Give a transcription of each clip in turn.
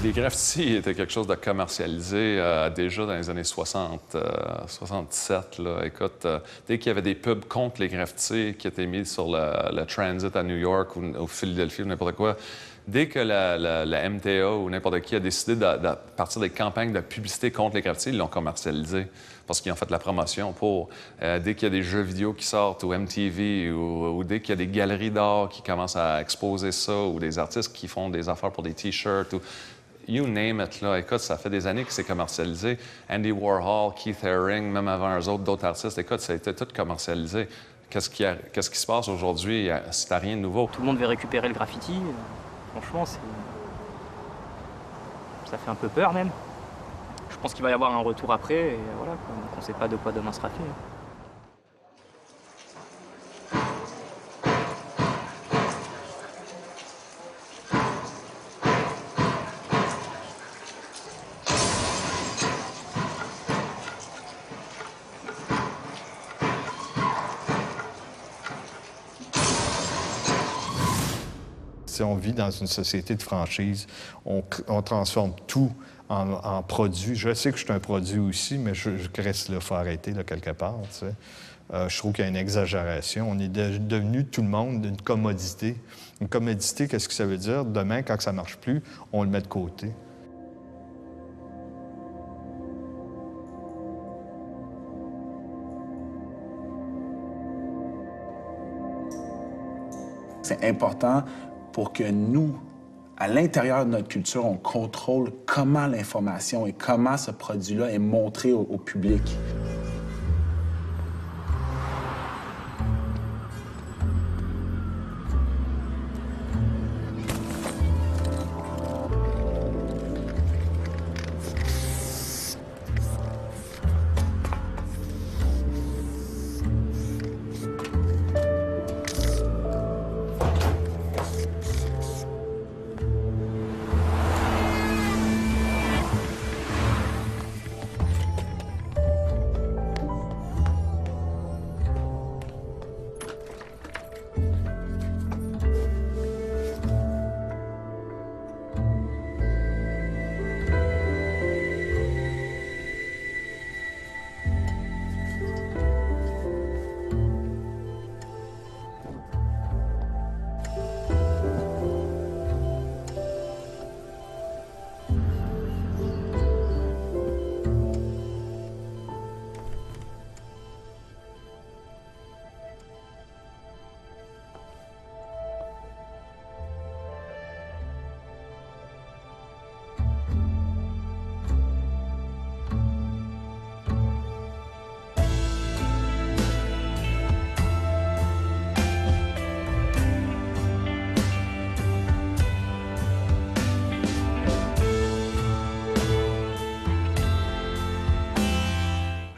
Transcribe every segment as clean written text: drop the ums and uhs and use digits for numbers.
Les graffitis étaient quelque chose de commercialisé déjà dans les années 60, 67. Là. Écoute, dès qu'il y avait des pubs contre les graffitis qui étaient mis sur le transit à New York ou Philadelphie ou n'importe quoi, dès que la MTA ou n'importe qui a décidé de partir des campagnes de publicité contre les graffitis, ils l'ont commercialisé parce qu'ils ont fait la promotion pour. Dès qu'il y a des jeux vidéo qui sortent ou MTV ou dès qu'il y a des galeries d'art qui commencent à exposer ça ou des artistes qui font des affaires pour des T-shirts ou you name it, là. Écoute, ça fait des années que c'est commercialisé. Andy Warhol, Keith Haring, même avant eux autres, d'autres artistes, écoute, ça a été tout commercialisé. Qu'est-ce qui se passe aujourd'hui? C'est rien de nouveau. Tout le monde veut récupérer le graffiti. Franchement, ça fait un peu peur, même. Je pense qu'il va y avoir un retour après, et voilà, quoi. Donc on ne sait pas de quoi demain sera fait. Si on vit dans une société de franchise, on transforme tout en produit. Je sais que je suis un produit aussi, mais je reste là, il faut arrêter là, quelque part. Tu sais. Je trouve qu'il y a une exagération. On est devenu, tout le monde, une commodité. Une commodité, qu'est-ce que ça veut dire? Demain, quand ça ne marche plus, on le met de côté. C'est important pour que nous, à l'intérieur de notre culture, on contrôle comment l'information et comment ce produit-là est montré au public.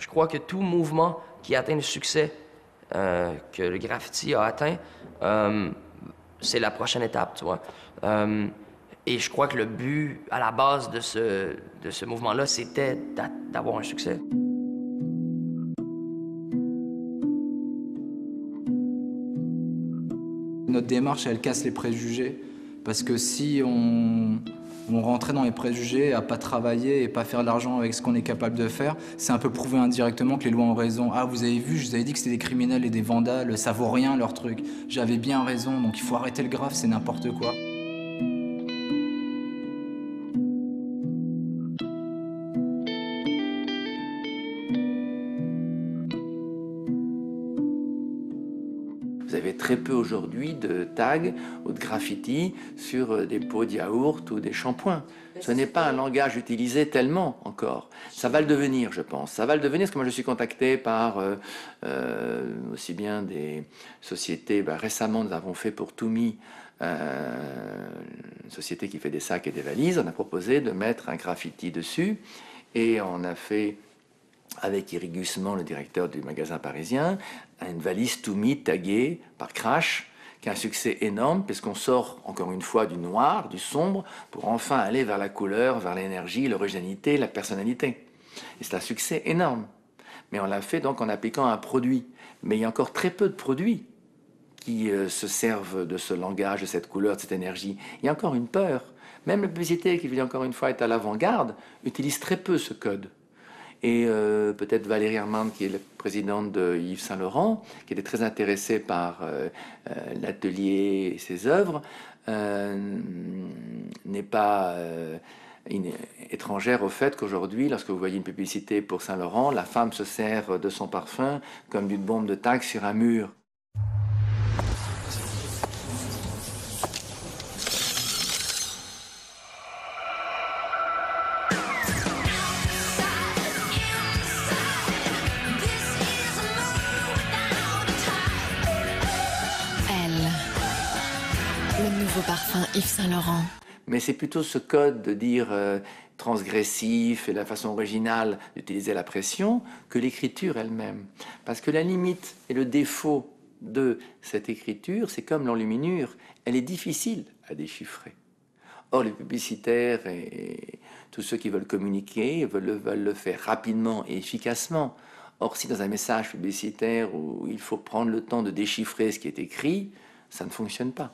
Je crois que tout mouvement qui atteint le succès que le graffiti a atteint, c'est la prochaine étape, tu vois. Et je crois que le but, à la base de ce mouvement-là, c'était d'avoir un succès. Notre démarche, elle casse les préjugés. Parce que si on rentrait dans les préjugés, à pas travailler et pas faire de l'argent avec ce qu'on est capable de faire, c'est un peu prouver indirectement que les lois ont raison. Ah, vous avez vu, je vous avais dit que c'était des criminels et des vandales, ça vaut rien leur truc. J'avais bien raison, donc il faut arrêter le graphe, c'est n'importe quoi. Vous avez très peu aujourd'hui de tags ou de graffitis sur des pots de yaourt ou des shampoings. Ce n'est pas un langage utilisé tellement encore. Ça va le devenir, je pense. Ça va le devenir parce que moi je suis contacté par aussi bien des sociétés. Récemment, nous avons fait pour Tumi, une société qui fait des sacs et des valises. On a proposé de mettre un graffiti dessus et on a fait, avec Éric Gusman, le directeur du magasin parisien, une valise Tumi taguée par Crash, qui a un succès énorme, puisqu'on sort, encore une fois, du noir, du sombre, pour enfin aller vers la couleur, vers l'énergie, l'originalité, la personnalité. Et c'est un succès énorme. Mais on l'a fait donc en appliquant un produit. Mais il y a encore très peu de produits qui se servent de ce langage, de cette couleur, de cette énergie. Il y a encore une peur. Même la publicité, qui, je dis encore une fois, est à l'avant-garde, utilise très peu ce code. Et peut-être Valérie Armand, qui est la présidente de Yves Saint Laurent, qui était très intéressée par l'atelier et ses œuvres, n'est pas étrangère au fait qu'aujourd'hui, lorsque vous voyez une publicité pour Saint Laurent, la femme se sert de son parfum comme d'une bombe de taxe sur un mur. Le nouveau parfum Yves Saint Laurent. Mais c'est plutôt ce code de dire transgressif et la façon originale d'utiliser la pression que l'écriture elle-même. Parce que la limite et le défaut de cette écriture, c'est comme l'enluminure, elle est difficile à déchiffrer. Or, les publicitaires et tous ceux qui veulent communiquer veulent le faire rapidement et efficacement. Or, si dans un message publicitaire où il faut prendre le temps de déchiffrer ce qui est écrit, ça ne fonctionne pas.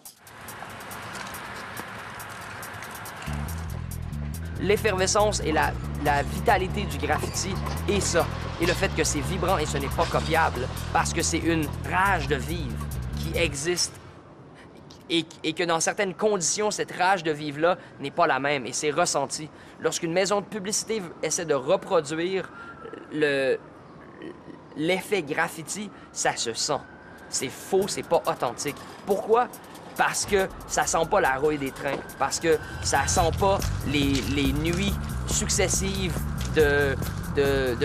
L'effervescence et la vitalité du graffiti est ça. Et le fait que c'est vibrant et ce n'est pas copiable parce que c'est une rage de vivre qui existe et que dans certaines conditions, cette rage de vivre-là n'est pas la même et c'est ressenti. Lorsqu'une maison de publicité essaie de reproduire l'effet graffiti, ça se sent. C'est faux, c'est pas authentique. Pourquoi? Parce que ça sent pas la rouille des trains, parce que ça sent pas les nuits successives de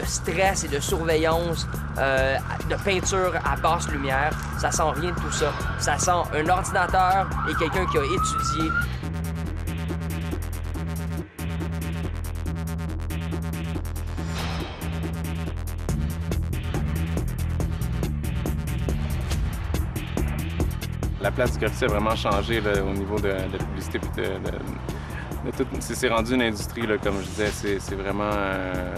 stress et de surveillance, de peinture à basse lumière. Ça sent rien de tout ça. Ça sent un ordinateur et quelqu'un qui a étudié. La place du graffiti a vraiment changé là, au niveau de la publicité puis de tout. C'est rendu une industrie, là, comme je disais. C'est vraiment...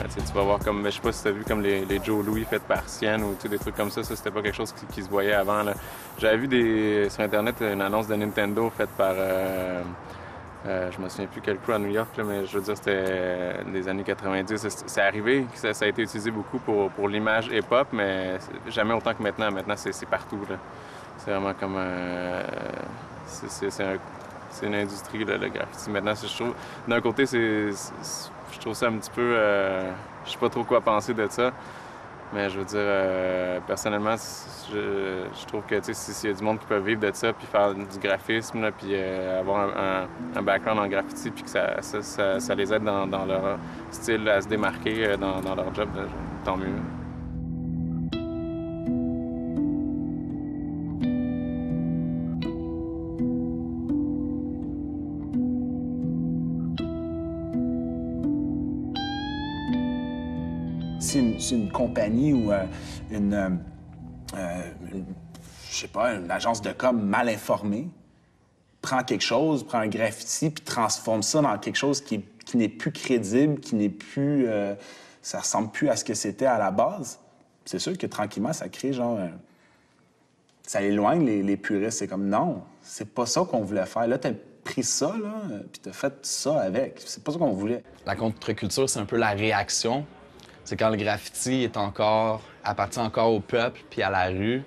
tu vas voir comme... Je sais pas si tu as vu comme les Joe Louis faites par Sienne ou des trucs comme ça. Ça, c'était pas quelque chose qui se voyait avant. J'avais vu sur Internet une annonce de Nintendo faite par... je me souviens plus quel crew à New York, là, mais je veux dire, c'était des années 90. C'est arrivé, ça a été utilisé beaucoup pour l'image hip-hop, mais jamais autant que maintenant. Maintenant, c'est partout, là. C'est vraiment comme c'est une industrie, là, le graffiti. Maintenant, je trouve, d'un côté, je trouve ça un petit peu... je sais pas trop quoi penser de ça. Mais je veux dire, personnellement, je trouve que s'il y a du monde qui peut vivre de ça, puis faire du graphisme, là, puis avoir un background en graffiti, puis que ça les aide dans leur style à se démarquer dans leur job, là, tant mieux. Si une compagnie ou je sais pas, une agence de com mal informée prend quelque chose, prend un graffiti, puis transforme ça dans quelque chose qui n'est plus crédible, qui n'est plus... ça ressemble plus à ce que c'était à la base, c'est sûr que tranquillement, ça crée genre... ça éloigne les puristes. C'est comme, non, c'est pas ça qu'on voulait faire. Là, t'as pris ça, là, puis t'as fait ça avec. C'est pas ça qu'on voulait. La contre-culture, c'est un peu la réaction. C'est quand le graffiti appartient encore au peuple puis à la rue.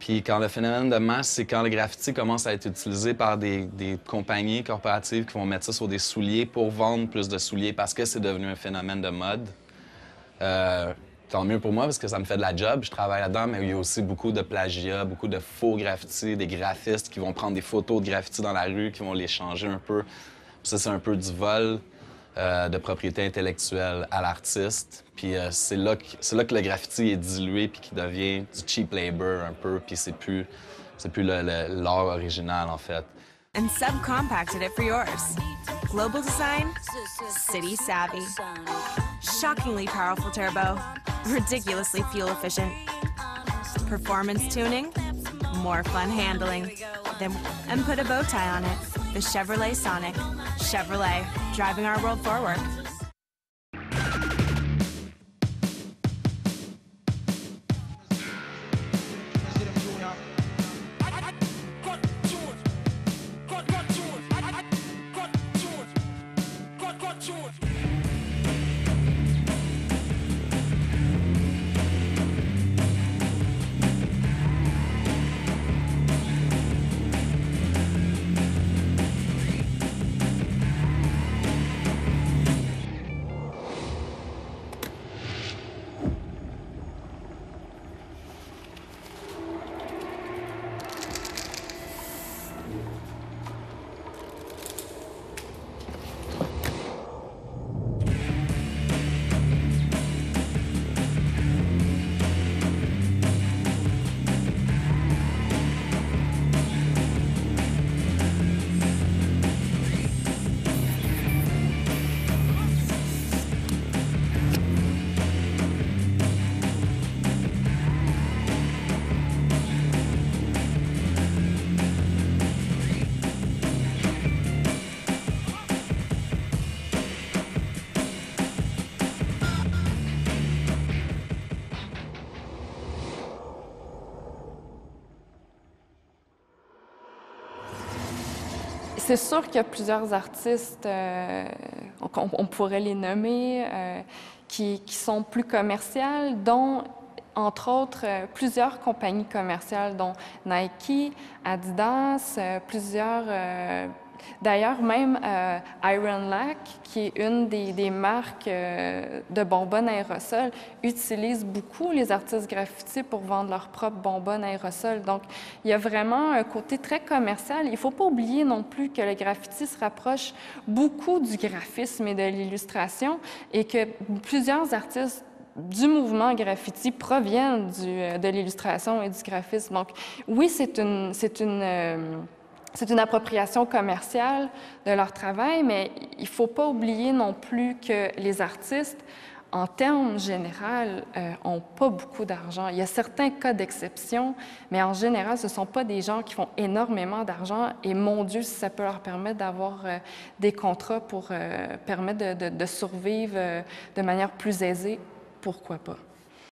Puis quand le phénomène de masse, c'est quand le graffiti commence à être utilisé par des compagnies corporatives qui vont mettre ça sur des souliers pour vendre plus de souliers parce que c'est devenu un phénomène de mode. Tant mieux pour moi parce que ça me fait de la job, je travaille là-dedans, mais il y a aussi beaucoup de plagiat, beaucoup de faux graffitis, des graphistes qui vont prendre des photos de graffitis dans la rue, qui vont les changer un peu. Ça, c'est un peu du vol de propriété intellectuelle à l'artiste. Puis c'est là que le graffiti est dilué puis qui devient du cheap labor un peu, puis c'est plus l'art original, en fait. And subcompacted it for yours. Global design, city savvy. Shockingly powerful turbo, ridiculously fuel efficient. Performance tuning, more fun handling. And put a bow tie on it. The Chevrolet Sonic. Chevrolet, driving our world forward. C'est sûr qu'il y a plusieurs artistes, on pourrait les nommer, qui sont plus commerciales, dont, entre autres, plusieurs compagnies commerciales, dont Nike, Adidas, d'ailleurs même Iron Lac, qui est une des marques de bonbonnes aérosols, utilise beaucoup les artistes graffitis pour vendre leurs propres bonbonnes aérosols. Donc, il y a vraiment un côté très commercial. Il ne faut pas oublier non plus que le graffiti se rapproche beaucoup du graphisme et de l'illustration et que plusieurs artistes du mouvement graffiti proviennent de l'illustration et du graphisme. Donc, oui, c'est une appropriation commerciale de leur travail, mais il ne faut pas oublier non plus que les artistes, en termes généraux, n'ont pas beaucoup d'argent. Il y a certains cas d'exception, mais en général, ce ne sont pas des gens qui font énormément d'argent. Et mon Dieu, si ça peut leur permettre d'avoir des contrats pour permettre de survivre de manière plus aisée, pourquoi pas?